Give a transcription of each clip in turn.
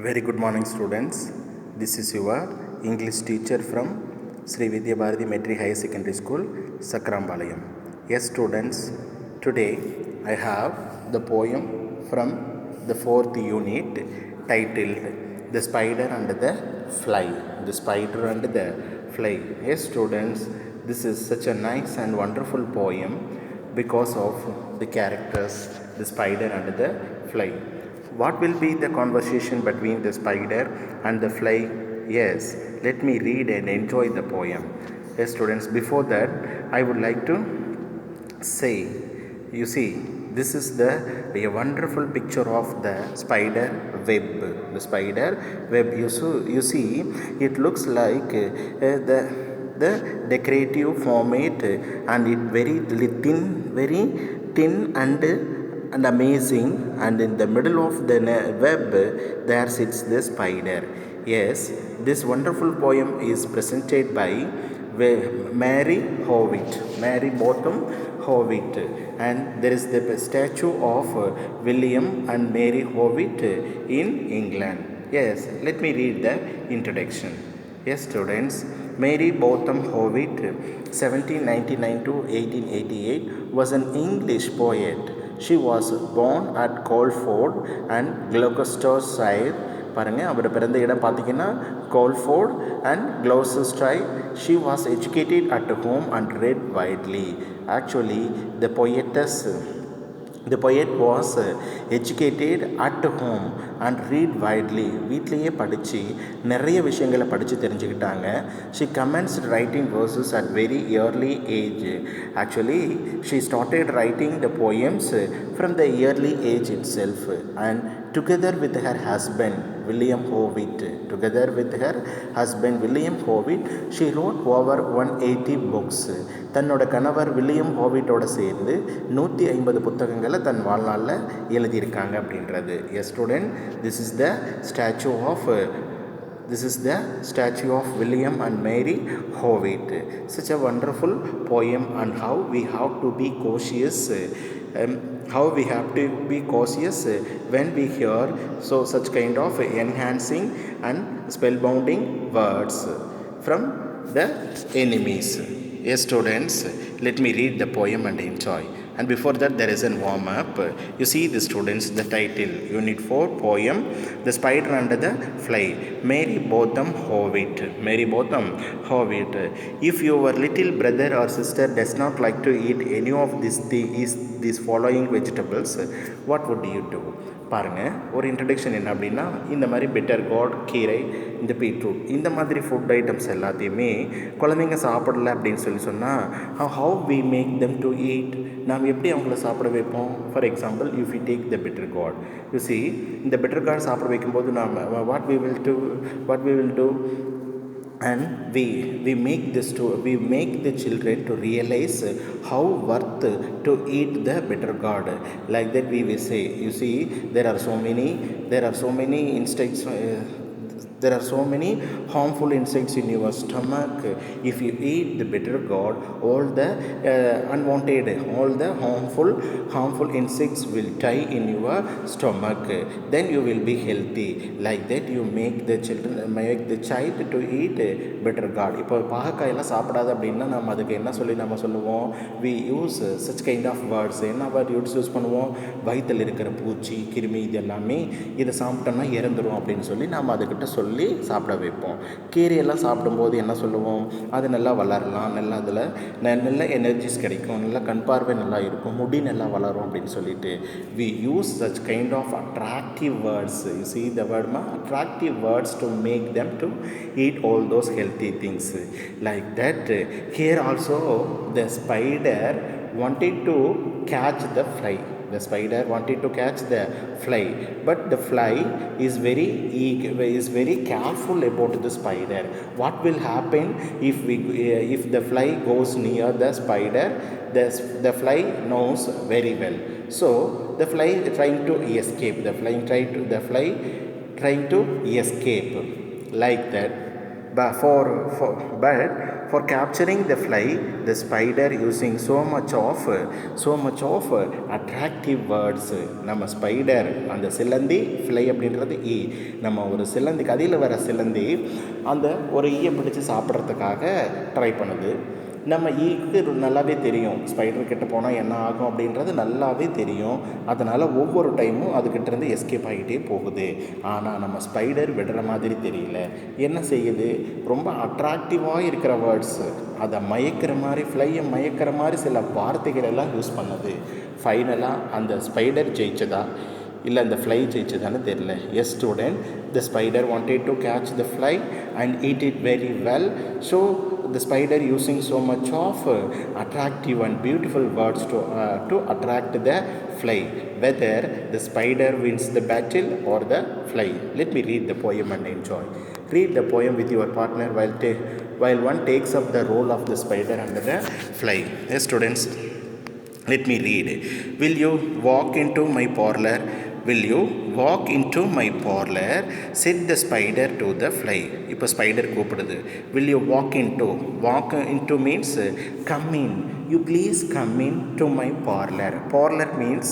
Very good morning, students. This is your English teacher from Sri Vidya Bharati Metri Higher Secondary School, Sakrambalayam. Yes, students, today I have the poem from the fourth unit titled The Spider and the Fly. The Spider and the Fly. Yes, students, this is such a nice and wonderful poem because of the characters, the spider and the fly. What will be the conversation between the spider and the fly? Yes, let me read and enjoy the poem. Yes, students, before that, I would like to say, you see, this is a wonderful picture of the spider web. The spider web, you see it looks like the decorative format and it very thin and amazing, and in the middle of the web there sits the spider. Yes, this wonderful poem is presented by Mary Howitt, Mary Bottom Howitt, and there is the statue of William and Mary Howitt in England. Yes, let me read the introduction. Yes, students, Mary Bottom Howitt, 1799 to 1888, was an English poet. She was born at Colford and Gloucestershire. பாருங்கள், அவர் பிறந்த இடம் பார்த்தீங்கன்னா கோல்ஃபோர்ட் and க்ளோசெஸ்டர். She was educated at home and read widely. Actually, the poet was educated at home and read widely. வீட்லேயே படித்து நிறைய விஷயங்களை படித்து தெரிஞ்சுக்கிட்டாங்க. She commenced writing verses at very early age. Actually, she started writing the poems from the early age itself, and together with her husband William Howitt, she wrote over 180 books. தன்னோட கணவர் William ஹோவிட்டோட சேர்ந்து 150 புத்தகங்களை தன் வாழ்நாளில் எழுதியிருக்காங்க அப்படின்றது. Yes student, this is the statue of William and Mary Howitt. Such a wonderful poem on how we have to be cautious. When we hear such kind of enhancing and spellbounding words from the enemies. Yes, students, let me read the poem and enjoy. And before that, there is a warm-up. You see the students, the title, Unit 4, poem, The Spider and the Fly, Mary Bottom Howitt. If your little brother or sister does not like to eat any of these following vegetables, what would you do? பாருங்கள், ஒரு introduction என்ன அப்படின்னா, இந்த மாதிரி better God, கீரை, இந்த beetroot, இந்த மாதிரி ஃபுட் ஐட்டம்ஸ் எல்லாத்தையுமே குழந்தைங்க சாப்பிடல அப்படின்னு சொன்னால் how we make them to eat, நாம் எப்படி அவங்கள சாப்பிட வைப்போம்? For example, if you take the bitter gourd, you see இந்த பெட்டர் காட் சாப்பிட வைக்கும்போது நாம் what we will do and we make the children to realize how worth to eat the better god. Like that we will say, you see, there are so many insects, there are so many harmful insects in your stomach. If you eat the bitter gourd, all the harmful insects will die in your stomach. Then you will be healthy. Like that you make the child to eat bitter gourd. இப்போ பாகக்காயெல்லாம் சாப்பிடாது அப்படின்னா நம்ம அதுக்கு என்ன சொல்லி நம்ம சொல்லுவோம்? We use such kind of words. என்ன வேர்ட் யூஸ் பண்ணுவோம்? வயிற்றில் இருக்கிற பூச்சி, கிருமி, இது எல்லாமே இதை சாப்பிட்டோம்னா இறந்துடும் அப்படின்னு சொல்லி நம்ம அதுக்கிட்ட சொல்லி சாப்பிட வைப்போம். கீரையெல்லாம் சாப்பிடும்போது என்ன சொல்லுவோம்? அது நல்லா வளரலாம், நல்லா அதில் நல்ல எனர்ஜிஸ் கிடைக்கும், நல்லா கண் பார்வை நல்லா இருக்கும், முடி நல்லா வளரும் அப்படின்னு சொல்லிட்டு we use such kind of attractive words. You see the word attractive words to make them to eat all those healthy things. Like that, here also the spider wanted to catch the fly. The spider wanted to catch the fly, but the fly is very careful about the spider. What will happen if the fly goes near the spider? The fly knows very well. So the fly trying to escape. Trying to escape like that. But for capturing the fly, the spider using so much of attractive words. நம்ம spider அந்த சிலந்தி fly அப்படின்றது ஈ, நம்ம ஒரு சிலந்தி கதையில் வர சிலந்தி அந்த ஒரு ஈயை பிடிச்சி சாப்பிட்றதுக்காக ட்ரை பண்ணுது. நம்ம ஈக்கு நல்லாவே தெரியும் ஸ்பைடர்கிட்ட போனால் என்ன ஆகும் அப்படின்றது நல்லாவே தெரியும். அதனால் ஒவ்வொரு டைமும் அதுக்கிட்டேருந்து எஸ்கேப் ஆகிட்டே போகுது. ஆனால் நம்ம ஸ்பைடர் விடுற மாதிரி தெரியல. என்ன செய்யுது, ரொம்ப அட்ராக்டிவாக இருக்கிற வேர்ட்ஸு, அதை மயக்கிற மாதிரி ஃப்ளையை மயக்கிற மாதிரி சில வார்த்தைகள் எல்லாம் யூஸ் பண்ணுது. ஃபைனலாக அந்த ஸ்பைடர் ஜெயிச்சதா இல்லை அந்த ஃப்ளை ஜெயிச்சதான்னு தெரியல. Yes student, the spider wanted to catch the fly and eat it very well. So the spider using so much of attractive and beautiful words to attract the fly. Whether the spider wins the battle or the fly. Let me read the poem and enjoy. Read the poem with your partner while one takes up the role of the spider and the fly. Yes students, let me read. Will you walk into my parlor? Will you walk into my parlor? Said the spider to the fly. இப்போ spider கூப்பிடுது. Will you walk into means come in. You please come in to my parlor. Parlor means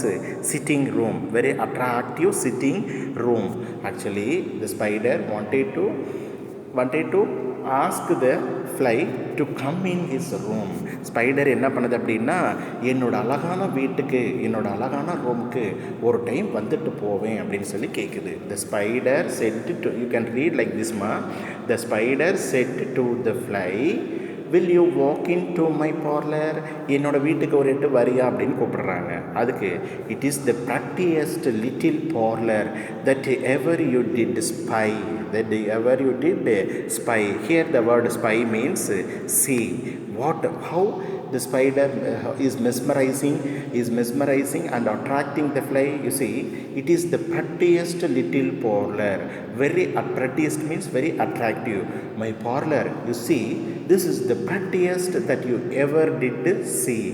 sitting room, very attractive sitting room. Actually the spider wanted to ask the fly to come in his room. Spider என்ன பண்ணுது அப்படின்னா, என்னோட அழகான வீட்டுக்கு, என்னோட அழகான ரூமுக்கு ஒரு டைம் வந்துட்டு போவேன் அப்படின்னு சொல்லி கேட்குது. The spider said to, you can read like this ma, the spider said to the fly, will you walk into my parlor? என்னோட வீட்டுக்கு ஒரு எட்டு வரியா அப்படின்னு கூப்பிடுறாங்க. அதுக்கு it is the prettiest little parlor that ever you did spy. Here the word spy means see. How the spider is mesmerizing and attracting the fly. You see, it is the prettiest little parlor. Prettiest means very attractive. My parlor, you see, this is the prettiest that you ever did see.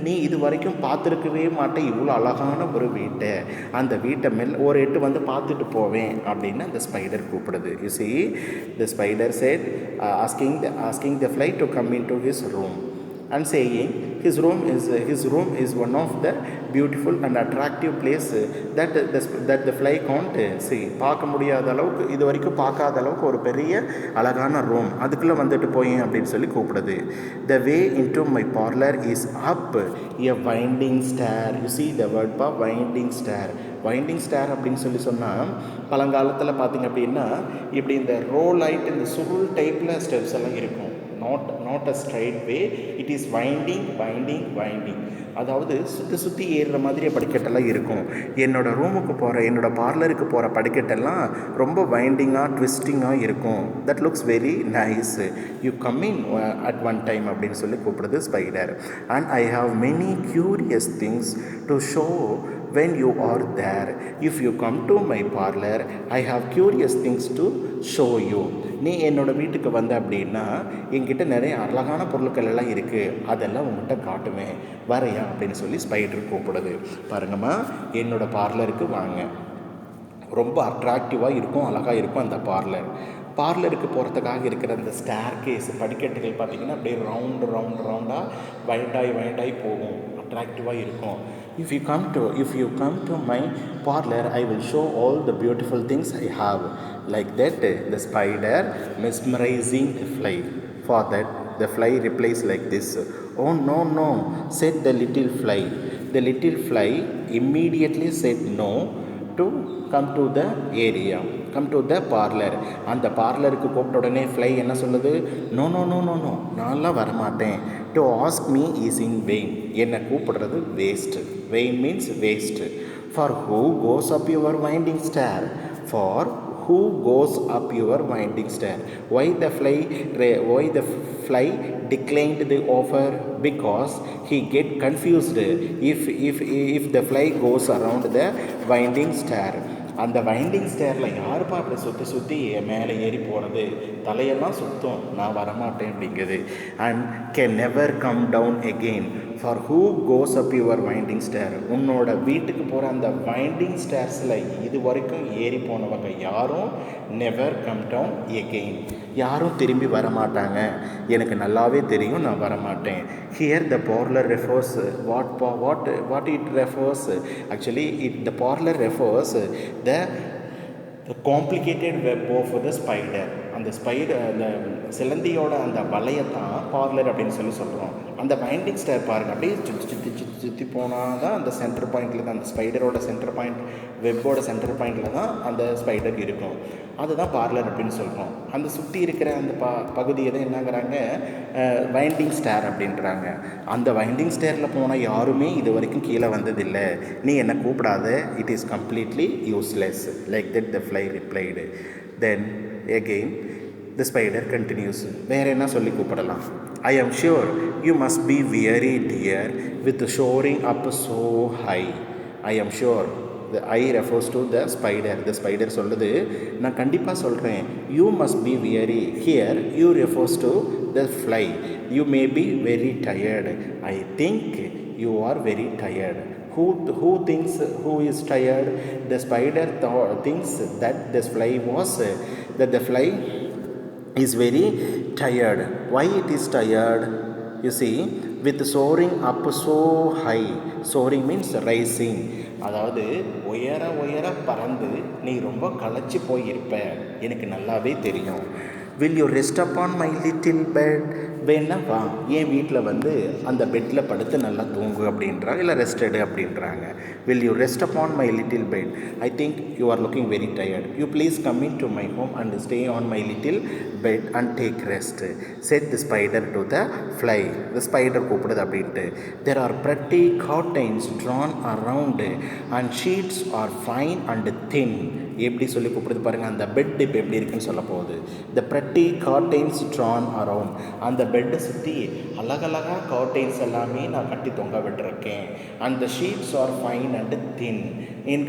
நீ இது வரைக்கும் பார்த்துருக்கவே மாட்டேன் இவ்வளோ அழகான ஒரு வீட்டை. அந்த வீட்டை ஒரு எட்டு வந்து பார்த்துட்டு போவேன் அப்படின்னு அந்த ஸ்பைடர் கூப்பிடுது. You see, the spider said, asking the fly to come into his room and saying his room is one of the beautiful and attractive place that the fly can't see. பார்க்க முடியாத அளவுக்கு, இது வரைக்கும் பார்க்காத அளவுக்கு ஒரு பெரிய அழகான ரூம், அதுக்குள்ளே வந்துட்டு போய் அப்படின்னு சொல்லி கூப்பிடுது. The way into my parlor is up a winding stair. You see the word winding stair. Winding stair அப்படின்னு சொன்னால் பழங்காலத்தில் பார்த்திங்க அப்படின்னா இப்படி இந்த ரோல் ஆகிட்டு இந்த சுருள் டைப்பில் ஸ்டெப்ஸ் எல்லாம் இருக்கும். Not a straight way, it is winding. அதாவது சுற்றி ஏறுற மாதிரி படிக்கட்டெல்லாம் இருக்கும். என்னோடய ரூமுக்கு போகிற, என்னோடய பார்லருக்கு போகிற படிக்கட்டெல்லாம் ரொம்ப வைண்டிங்காக ட்விஸ்டிங்காக இருக்கும். That looks very nice. You come in at one time அப்படின்னு சொல்லி கூப்பிடுது spider. And I have many curious things to show when you are there. If you come to my parlor, I have curious things to show you. நீ என்னோடய வீட்டுக்கு வந்த அப்படின்னா என்கிட்ட நிறைய அழகான பொருட்கள் எல்லாம் இருக்குது, அதெல்லாம் உங்கள்கிட்ட காட்டுவேன், வரையா அப்படின்னு சொல்லி ஸ்பைடர் கூப்பிடுது. பாருங்கம்மா, என்னோடய பார்லருக்கு வாங்க. ரொம்ப அட்ராக்டிவாக இருக்கும், அழகாக இருக்கும் அந்த பார்லருக்கு போகிறதுக்காக இருக்கிற அந்த ஸ்டேர் கேஸ் படிக்கட்டுகள் பார்த்திங்கன்னா அப்படியே ரவுண்டாக வைண்டாய் போகும், அட்ராக்டிவாக இருக்கும். If you come to my parlor, I will show all the beautiful things I have. Like that, the spider mesmerizing the fly. For that, the fly replies like this. Oh no, said the little fly. The little fly immediately said no to come to the area, come to the parlor. அந்த பார்லருக்கு கூப்பிட்ட உடனே fly என்ன சொல்லுது? No, நான்லாம் வரமாட்டேன். To ask me is in vain. என்னை கூப்பிடுறது waste. Vain means waste. For who goes up your winding stair. Who goes up your winding stair? Why the fly declined the offer? Because he get confused if the fly goes around the winding stair. அந்த winding ஸ்டேரில் யாருப்பா அப்படி சுற்றி மேலே ஏறி போகிறது, தலையெல்லாம் சுத்தம், நான் வரமாட்டேன் அப்படிங்குது. And can never come down again for who goes up your winding stair, உன்னோட வீட்டுக்கு போகிற அந்த வைண்டிங் ஸ்டேர்ஸில் இது வரைக்கும் ஏறி போனவங்க யாரும் நெவர் கம் டவுன் எகெயின், யாரும் திரும்பி வரமாட்டாங்க, எனக்கு நல்லாவே தெரியும் நான் வரமாட்டேன். Here the parlour refers what it refers, actually the parlour refers the complicated web of the spider. அந்த ஸ்பைடர், அந்த சிலந்தியோட அந்த வலையத்தான் பார்லர் அப்படின்னு சொல்கிறோம். அந்த வைண்டிங் ஸ்டேர் பாருங்கள், அப்படியே சுற்றி போனால் தான் அந்த சென்டர் பாயிண்டில் தான், அந்த ஸ்பைடரோட சென்டர் பாயிண்ட், வெப்போட சென்டர் பாயிண்டில் தான் அந்த ஸ்பைடர் இருக்கும். அதுதான் பார்லர் அப்படின்னு சொல்கிறோம். அந்த சுற்றி இருக்கிற அந்த பகுதியை தான் என்னங்கிறாங்க, வைண்டிங் ஸ்டேர் அப்படின்றாங்க. அந்த வைண்டிங் ஸ்டேரில் போனால் யாருமே இது வரைக்கும் கீழே வந்ததில்லை, நீ என்னை கூப்பிடாத, it is completely useless. Like that the fly replied. Then again the spider continues. வேறு என்ன சொல்லி கூப்பிடலாம்? I am sure you must be weary dear with soaring up so high. I am sure, the I refers to the spider. The spider சொல்லுது, நான் கண்டிப்பாக சொல்கிறேன். You must be weary, here you refers to the fly. You may be very tired. I think you are very tired. Who thinks who is tired? The spider thinks that the fly is very tired. Why it is tired? You see, with soaring up so high. Soaring means rising. அதாவது உயர பறந்து நீ ரொம்ப களைச்சி போயிருப்ப, எனக்கு நல்லாவே தெரியும். Will you rest upon my little bed? வேணா வா, என் வீட்டில் வந்து அந்த பெட்டில் படுத்து நல்லா தூங்கு அப்படின்றாங்க, இல்லை ரெஸ்டடு அப்படின்றாங்க. Will you rest upon my little bed? I think you are looking very tired. You please come into my home and stay on my little bed and take rest, said the spider to the fly. The spider கூப்பிடுது அப்படின்ட்டு. There are pretty curtains drawn around and sheets are fine and thin. எப்படி சொல்லி கூப்பிடுது பாருங்கள், அந்த bed இப்போ எப்படி இருக்குன்னு சொல்ல போகுது. The pretty curtains drawn around, அந்த பெட்டை சுற்றி அழகழகாக கர்டைன்ஸ் எல்லாமே நான் கட்டி தொங்க விட்டுருக்கேன். அந்த sheets are fine and thin, என்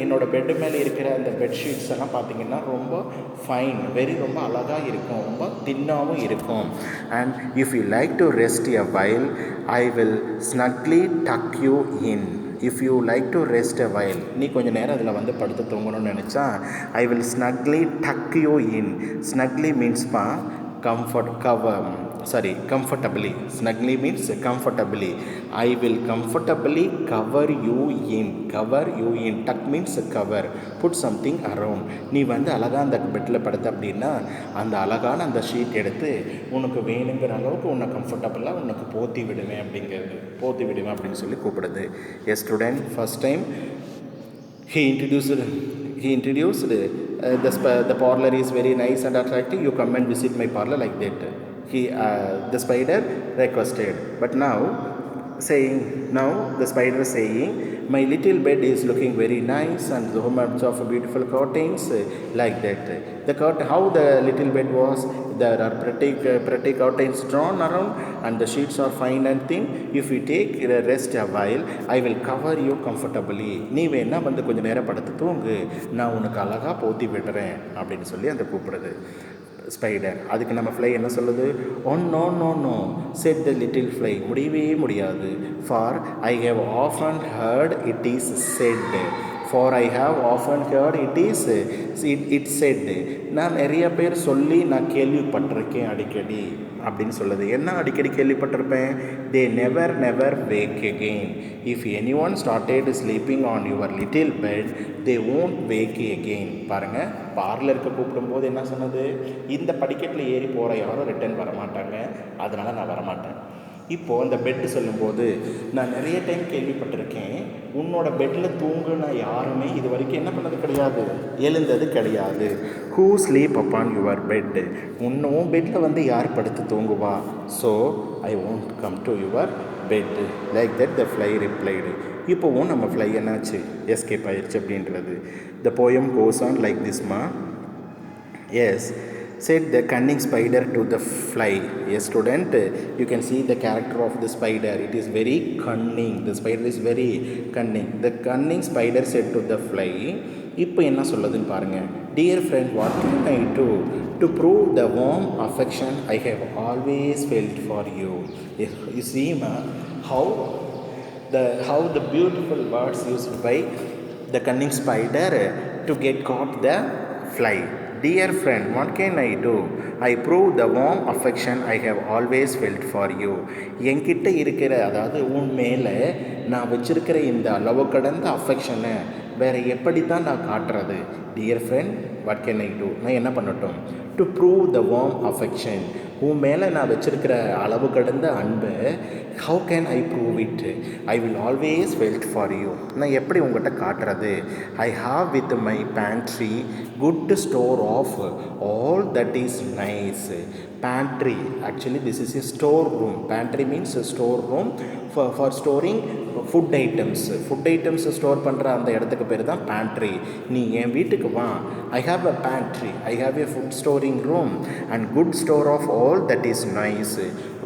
என்னோட பெட்டு மேலே இருக்கிற அந்த பெட்ஷீட்ஸ் எல்லாம் பார்த்திங்கன்னா ரொம்ப ஃபைன், ரொம்ப அழகாக இருக்கும், ரொம்ப தின்னாகவும் இருக்கும். And if you like to rest a while I will snugly tuck you in. If you like to rest a while, நீ கொஞ்சம் நேரம் அதில் வந்து படுத்து தூங்கணும்னு நினச்சா, I will snugly tuck you in. Snugly மீன்ஸ்பா comfortably. Snugly means comfortably. I will comfortably cover you in. Tuck means cover. Put something around. நீ வந்து அழகாக அந்த பெட்டில் படுத்த அப்படின்னா அந்த அழகான அந்த ஷீட் எடுத்து உனக்கு வேணுங்கிற அளவுக்கு உன்னை கம்ஃபர்டபுளாக உனக்கு போத்தி விடுவேன் அப்படின்னு சொல்லி கூப்பிடுது. Yes student, first time he introduced the parlor is very nice and attractive, you come and visit my parlor, like that the spider requested. But now the spider saying, my little bed is looking very nice and so much of beautiful curtains, like that. How the little bed was, there are pretty curtains drawn around and the sheets are fine and thin. If you take a rest a while I will cover you comfortably. நீ வேணா வந்து கொஞ்சம் நேரம் படுத்து தூங்கு, நான் உனக்கு அழகாக போத்தி விடுறேன் அப்படின்னு சொல்லி அந்த கூப்பிடுது ஸ்பைடர். அதுக்கு நம்ம ஃப்ளை என்ன சொல்லுது? oh no said the little fly. முடியவே முடியாது. for I have often heard it is said. it said. நான் நிறைய பேர் சொல்லி நான் கேள்விப்பட்டிருக்கேன் அடிக்கடி அப்படின்னு சொல்லுது. என்ன அடிக்கடி கேள்விப்பட்டிருப்பேன்? they never wake again. if anyone started sleeping on your little bed they won't wake again. பாருங்கள், பார்லருக்கு கூப்பிடும்போது என்ன சொன்னது? இந்த படிக்கட்டில் ஏறி போகிற யாரும் ரிட்டர்ன் வரமாட்டாங்க, அதனால் நான் வரமாட்டேன். இப்போது அந்த பெட்டு சொல்லும்போது நான் நிறைய டைம் கேள்விப்பட்டிருக்கேன், உன்னோட பெட்டில் தூங்குன யாருமே இது வரைக்கும் என்ன பண்ணது கிடையாது, எழுந்தது கிடையாது. Who sleep upon your bed, உன்னும் பெட்டில் வந்து யார் படுத்து தூங்குவா? So I won't come to your bed, like that the fly replied. இப்போவும் நம்ம ஃப்ளை என்னாச்சு, எஸ்கேப் ஆயிடுச்சு அப்படின்றது. The poem goes on like திஸ்மா. Yes, said the cunning spider to the fly. Yes student, you can see the character of the spider. It is very cunning. The spider is very cunning. The cunning spider said to the fly, இப்போ என்ன சொல்லுதுன்னு பாருங்கள். Dear friend, what can I do to prove the warm affection I have always felt for you. You see ma, how the beautiful words used by the cunning spider to get caught the fly. Dear friend, what can I do? I prove the warm affection I have always felt for you. என்கிட்ட இருக்கிற, அதாவது உன் மேலே நான் வச்சிருக்கிற இந்த அளவு கடந்த அஃபெக்ஷனை வேறு எப்படி தான் நான் காட்டுறது? Dear friend, what can I do, நான் என்ன பண்ணட்டும்? To prove the warm affection, உன் மேலே நான் வச்சிருக்கிற அளவு கடந்த அன்பை how can I prove it? I will always felt for you, நான் எப்படி உங்கள்கிட்ட காட்டுறது? I have with my pantry good store of all that is nice. Pantry, actually this is a store room. Pantry means a store room for storing food items. Food items store பண்ணுற அந்த இடத்துக்கு பேர் தான் pantry. நீ என் வீட்டுக்கு வா, I have a pantry, I have a food storing room and good store of all that is nice.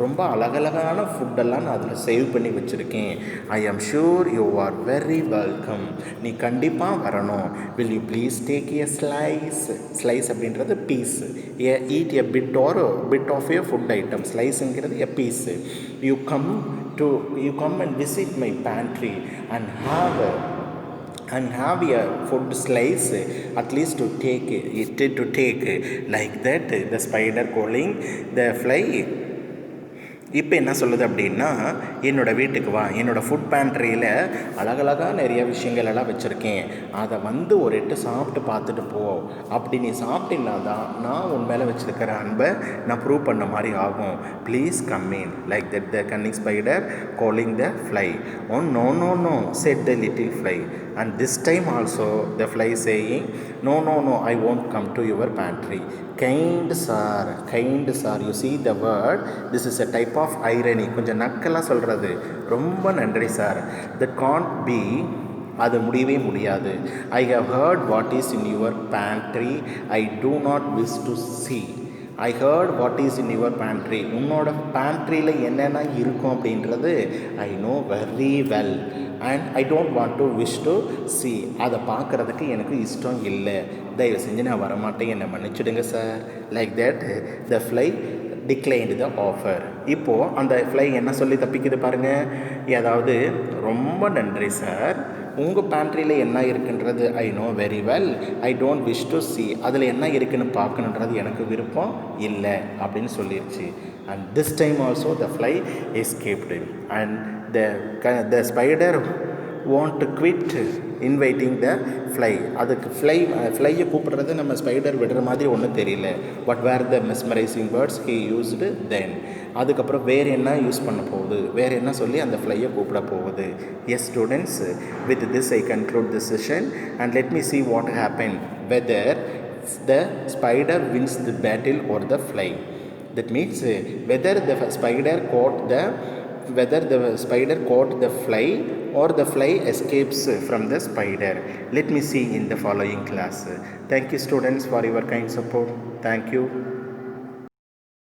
ரொம்ப அழகழகான ஃபுட்டெல்லாம் நான் அதில் சேவ் பண்ணி வச்சுருக்கேன். I am sure you are very welcome, நீ கண்டிப்பாக வரணும். Will you please take a slice. Slice அப்படின்றது piece. Eat a bit or bit of a food item. ஸ்லைஸுங்கிறது a piece. You come and visit my pantry and have a food slice, at least to take like that the spider calling the fly. இப்போ என்ன சொல்லுது அப்படின்னா, என்னோடய வீட்டுக்கு வா, என்னோடய food பேண்ட்ரியில் அழகழகாக நிறைய விஷயங்கள் எல்லாம் வச்சுருக்கேன், அதை வந்து ஒரு எட்டு சாப்பிட்டு பார்த்துட்டு போ. அப்படி நீ சாப்பிட்டீங்கன்னா தான் நான் உன் மேலே வச்சுருக்கிற அன்பை நான் ப்ரூவ் பண்ண மாதிரி ஆகும். Please come in. Like that the cunning spider calling the fly. Oh no no no said the little fly. And this time also the fly saying, no, I won't come to your pantry. Kind sir, you see the word, this is a type of irony. கொஞ்சம் நக்கலாக சொல்கிறது. ரொம்ப நன்றி sir. that can't be, அது முடியவே முடியாது. I have heard what is in your pantry, I do not wish to see. I heard what is in your pantry. உன்னோட பேண்ட்ரியில் என்னென்ன இருக்கும் அப்படின்றது I know very well and I don't want to wish to see. அதை பார்க்குறதுக்கு எனக்கு இஷ்டம் இல்லை, தயவு செஞ்சு நான் வரமாட்டேன், என்னை மன்னிச்சிடுங்க sir. Like that the fly declined the offer. இப்போது அந்த ஃப்ளை என்ன சொல்லி தப்பிக்குது பாருங்கள். ஏதாவது ரொம்ப நன்றி சார், உங்கள் பேண்ட்ரியில் என்ன இருக்குன்றது I know very well, I don't wish to C, அதில் என்ன இருக்குன்னு பார்க்கணுன்றது எனக்கு விருப்பம் இல்லை அப்படின்னு சொல்லிடுச்சு. And this time also the fly escaped and the spider want to quit inviting the fly. அதுக்கு ஃப்ளையை கூப்பிடுறது நம்ம ஸ்பைடர் விடுற மாதிரி ஒன்றும் தெரியல. What were the mesmerizing words he used then? அதுக்கப்புறம் வேறு என்ன யூஸ் பண்ண போகுது, வேறு என்ன சொல்லி அந்த ஃப்ளையை கூப்பிட போகுது. Yes students, with this I conclude this session and let me see what happened, whether the spider wins the battle or the fly. That means whether the spider caught the fly or the fly escapes from the spider. Let me see in the following class. Thank you students for your kind support. Thank you.